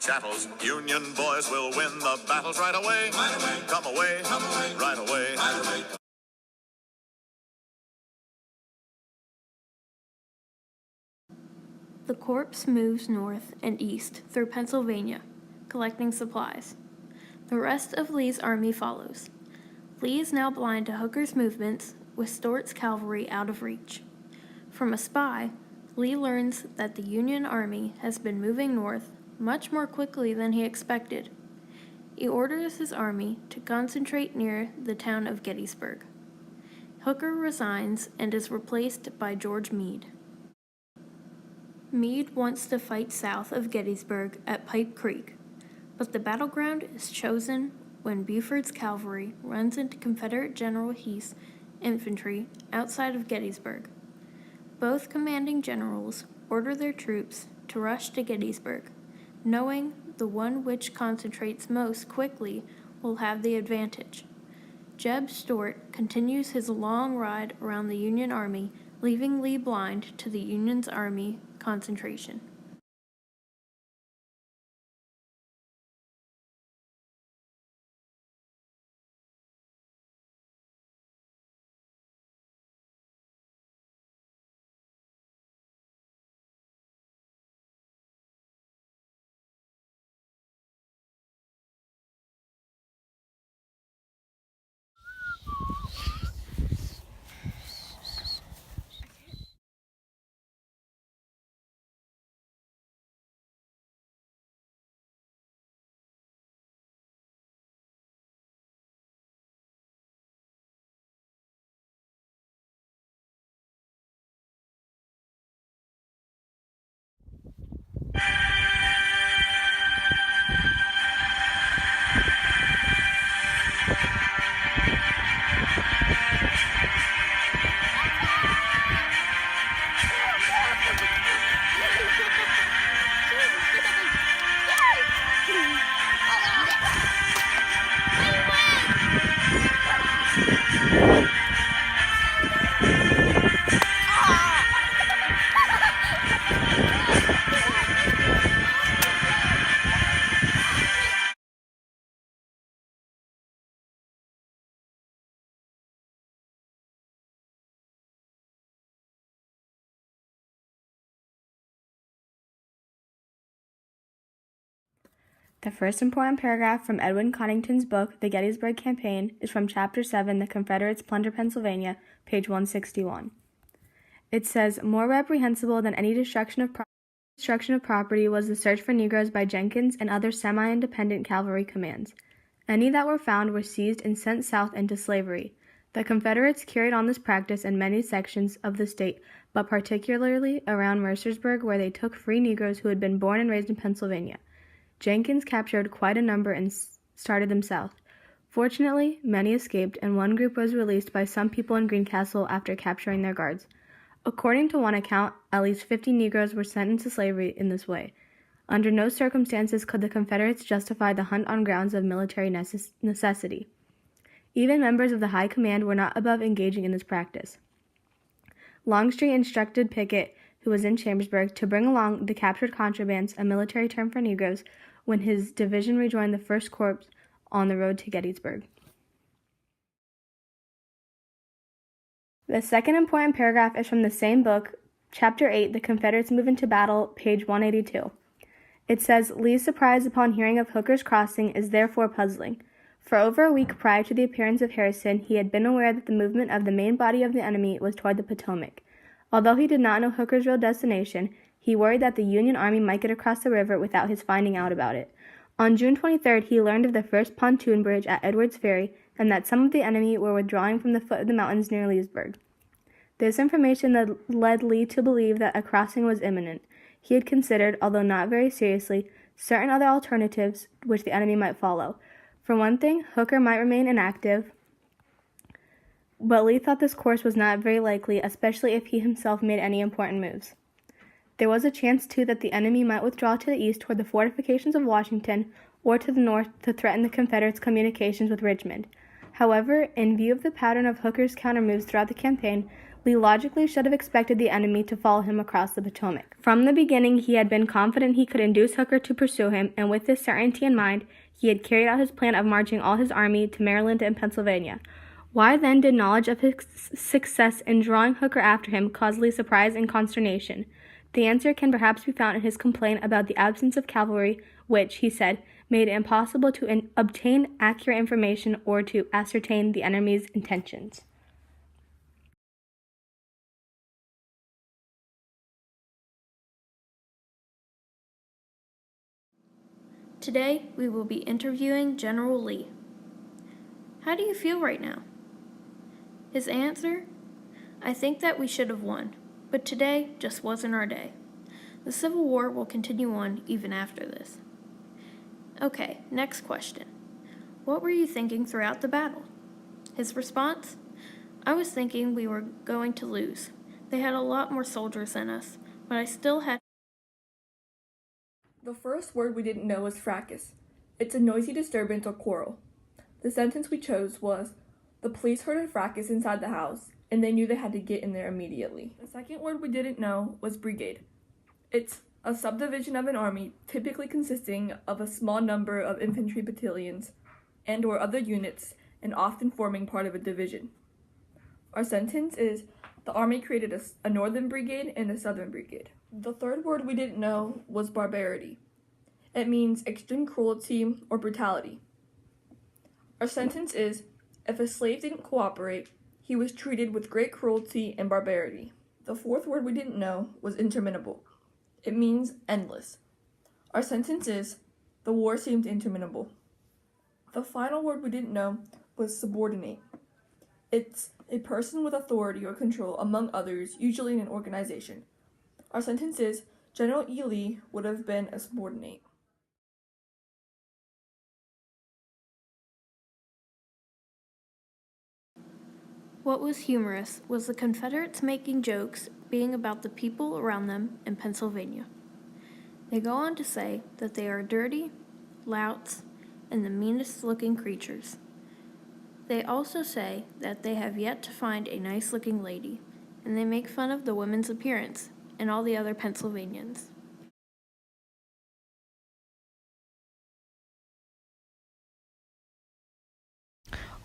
Chattels, Union boys will win the battles right away. Right away. Come away, right away. Right away. The corps moves north and east through Pennsylvania, collecting supplies. The rest of Lee's army follows. Lee is now blind to Hooker's movements, with Stuart's cavalry out of reach. From a spy, Lee learns that the Union army has been moving north much more quickly than he expected. He orders his army to concentrate near the town of Gettysburg. Hooker resigns and is replaced by George Meade. Meade wants to fight south of Gettysburg at Pipe Creek, but the battleground is chosen when Buford's cavalry runs into Confederate General Heath's infantry outside of Gettysburg. Both commanding generals order their troops to rush to Gettysburg, knowing the one which concentrates most quickly will have the advantage. Jeb Stuart continues his long ride around the Union army, leaving Lee blind to the Union's army concentration. The first important paragraph from Edwin Connington's book, The Gettysburg Campaign, is from Chapter 7, The Confederates Plunder Pennsylvania, page 161. It says, "More reprehensible than any destruction of property was the search for Negroes by Jenkins and other semi-independent cavalry commands. Any that were found were seized and sent south into slavery. The Confederates carried on this practice in many sections of the state, but particularly around Mercersburg, where they took free Negroes who had been born and raised in Pennsylvania. Jenkins captured quite a number and started them south. Fortunately, many escaped, and one group was released by some people in Greencastle after capturing their guards. According to one account, at least 50 Negroes were sent into slavery in this way. Under no circumstances could the Confederates justify the hunt on grounds of military necessity. Even members of the high command were not above engaging in this practice. Longstreet instructed Pickett, who was in Chambersburg, to bring along the captured contrabands, a military term for Negroes, when his division rejoined the First Corps on the road to Gettysburg." The second important paragraph is from the same book, Chapter 8, The Confederates Move into Battle, page 182. It says, "Lee's surprise upon hearing of Hooker's crossing is therefore puzzling. For over a week prior to the appearance of Harrison, he had been aware that the movement of the main body of the enemy was toward the Potomac. Although he did not know Hooker's real destination, he worried that the Union army might get across the river without his finding out about it. On June 23rd, he learned of the first pontoon bridge at Edwards Ferry and that some of the enemy were withdrawing from the foot of the mountains near Leesburg. This information led Lee to believe that a crossing was imminent. He had considered, although not very seriously, certain other alternatives which the enemy might follow. For one thing, Hooker might remain inactive, but Lee thought this course was not very likely, especially if he himself made any important moves. There was a chance, too, that the enemy might withdraw to the east toward the fortifications of Washington or to the north to threaten the Confederates' communications with Richmond. However, in view of the pattern of Hooker's counter moves throughout the campaign, Lee logically should have expected the enemy to follow him across the Potomac. From the beginning, he had been confident he could induce Hooker to pursue him, and with this certainty in mind, he had carried out his plan of marching all his army to Maryland and Pennsylvania. Why then did knowledge of his success in drawing Hooker after him cause Lee surprise and consternation? The answer can perhaps be found in his complaint about the absence of cavalry, which, he said, made it impossible to obtain accurate information or to ascertain the enemy's intentions. Today, we will be interviewing General Lee. How do you feel right now? His answer? I think that we should have won, but today just wasn't our day. The Civil War will continue on even after this. Okay, next question. What were you thinking throughout the battle? His response? I was thinking we were going to lose. They had a lot more soldiers than us, but I still had. The first word we didn't know was fracas. It's a noisy disturbance or quarrel. The sentence we chose was, the police heard a fracas inside the house, and they knew they had to get in there immediately. The second word we didn't know was brigade. It's a subdivision of an army typically consisting of a small number of infantry battalions and or other units and often forming part of a division. Our sentence is, the army created a northern brigade and a southern brigade. The third word we didn't know was barbarity. It means extreme cruelty or brutality. Our sentence is, if a slave didn't cooperate, he was treated with great cruelty and barbarity. The fourth word we didn't know was interminable. It means endless. Our sentence is, the war seemed interminable. The final word we didn't know was subordinate. It's a person with authority or control among others, usually in an organization. Our sentence is, General E. Lee would have been a subordinate. What was humorous was the Confederates making jokes being about the people around them in Pennsylvania. They go on to say that they are dirty, louts, and the meanest looking creatures. They also say that they have yet to find a nice looking lady, and they make fun of the women's appearance and all the other Pennsylvanians.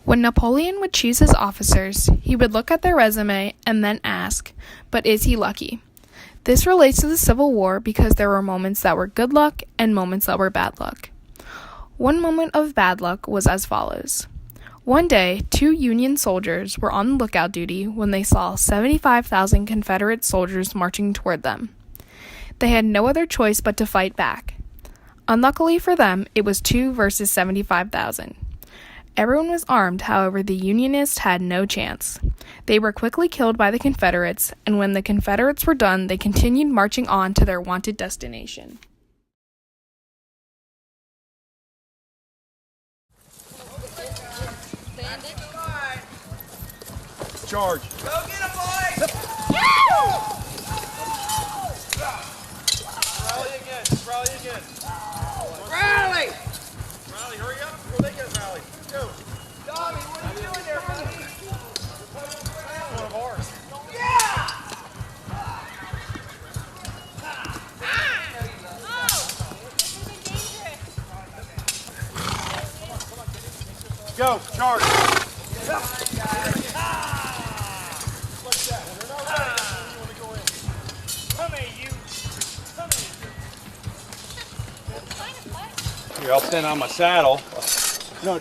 When Napoleon would choose his officers, he would look at their resume and then ask, but is he lucky? This relates to the Civil War because there were moments that were good luck and moments that were bad luck. One moment of bad luck was as follows. One day, 2 Union soldiers were on lookout duty when they saw 75,000 Confederate soldiers marching toward them. They had no other choice but to fight back. Unluckily for them, it was 2 versus 75,000. Everyone was armed, however, the Unionists had no chance. They were quickly killed by the Confederates, and when the Confederates were done, they continued marching on to their wanted destination. Charge. Go get him, boys! Rally again. Rally again. Rally! Rally, hurry up before they get rally. Go. Tommy, what are you doing there, buddy? One of ours. Go. Charge. Here, I'll stand on my saddle. No,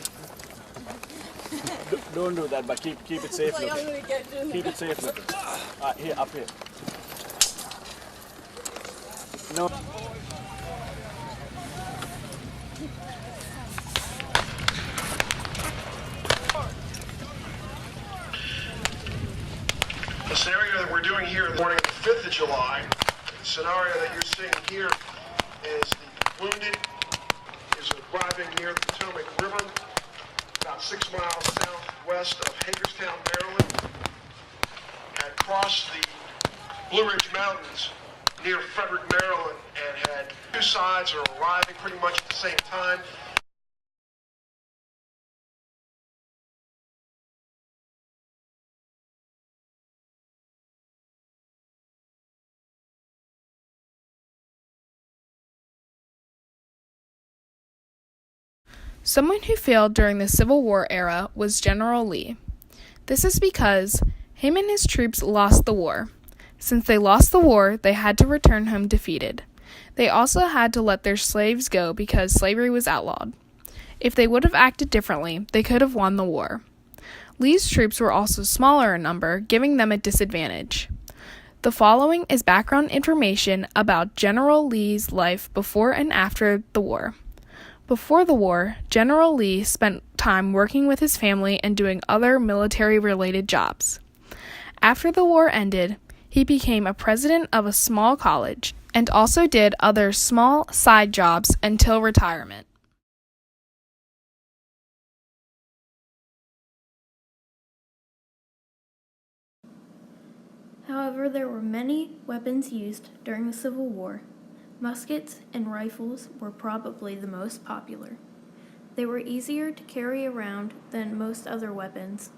don't do that, but keep it safe looking. Keep it safe looking. Here, up here. No. The scenario that we're doing here in the morning of the 5th of July, the scenario that you're seeing here is the wounded is arriving near the Potomac River, about 6 miles southwest of Hagerstown, Maryland, had crossed the Blue Ridge Mountains near Frederick, Maryland, and had 2 sides are arriving pretty much at the same time. Someone who failed during the Civil War era was General Lee. This is because him and his troops lost the war. Since they lost the war, they had to return home defeated. They also had to let their slaves go because slavery was outlawed. If they would have acted differently, they could have won the war. Lee's troops were also smaller in number, giving them a disadvantage. The following is background information about General Lee's life before and after the war. Before the war, General Lee spent time working with his family and doing other military-related jobs. After the war ended, he became a president of a small college and also did other small side jobs until retirement. However, there were many weapons used during the Civil War. Muskets and rifles were probably the most popular. They were easier to carry around than most other weapons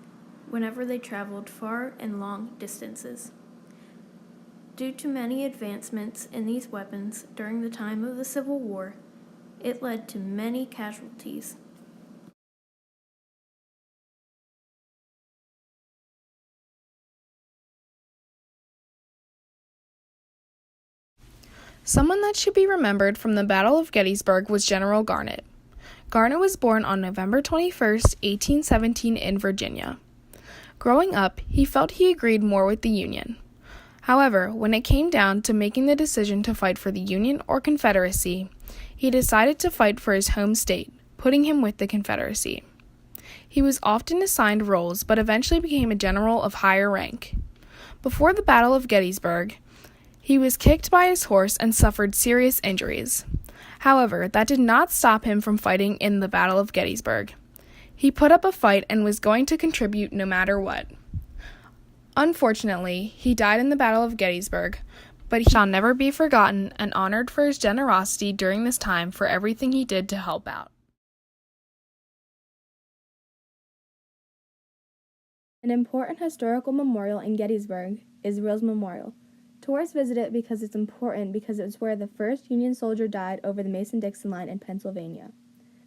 whenever they traveled far and long distances. Due to many advancements in these weapons during the time of the Civil War, it led to many casualties. Someone that should be remembered from the Battle of Gettysburg was General Garnett. Garnett was born on November 21, 1817 in Virginia. Growing up, he felt he agreed more with the Union. However, when it came down to making the decision to fight for the Union or Confederacy, he decided to fight for his home state, putting him with the Confederacy. He was often assigned roles, but eventually became a general of higher rank. Before the Battle of Gettysburg, he was kicked by his horse and suffered serious injuries. However, that did not stop him from fighting in the Battle of Gettysburg. He put up a fight and was going to contribute no matter what. Unfortunately, he died in the Battle of Gettysburg, but he shall never be forgotten and honored for his generosity during this time for everything he did to help out. An important historical memorial in Gettysburg is Rose Memorial. Tourists visit it because it's important because it's where the first Union soldier died over the Mason-Dixon line in Pennsylvania.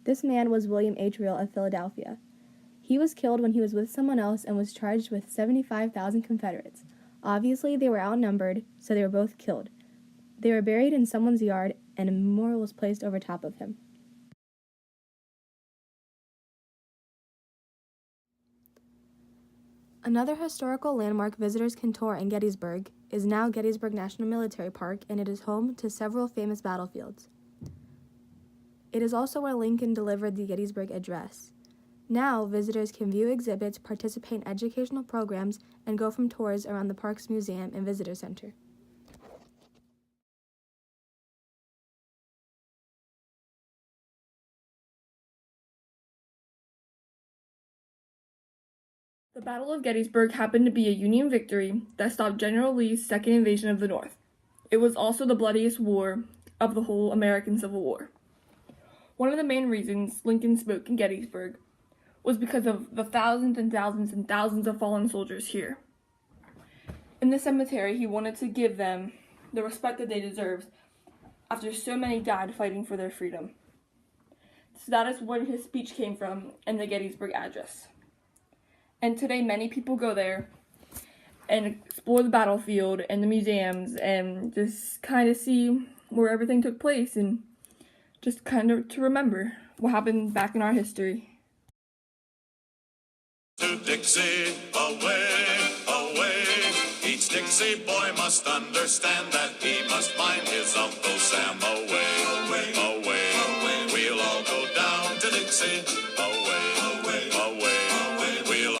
This man was William H. Real of Philadelphia. He was killed when he was with someone else and was charged with 75,000 Confederates. Obviously, they were outnumbered, so they were both killed. They were buried in someone's yard, and a memorial was placed over top of him. Another historical landmark visitors can tour in Gettysburg is now Gettysburg National Military Park, and it is home to several famous battlefields. It is also where Lincoln delivered the Gettysburg Address. Now, visitors can view exhibits, participate in educational programs, and go from tours around the park's museum and visitor center. The Battle of Gettysburg happened to be a Union victory that stopped General Lee's second invasion of the North. It was also the bloodiest war of the whole American Civil War. One of the main reasons Lincoln spoke in Gettysburg was because of the thousands and thousands and thousands of fallen soldiers here. In the cemetery, he wanted to give them the respect that they deserved after so many died fighting for their freedom. So that is where his speech came from in the Gettysburg Address. And today many people go there and explore the battlefield and the museums and just kind of see where everything took place and just kind of to remember what happened back in our history. To Dixie, away, away. Each Dixie boy must understand that he must find his Uncle Sam away, away, away. We'll all go down to Dixie.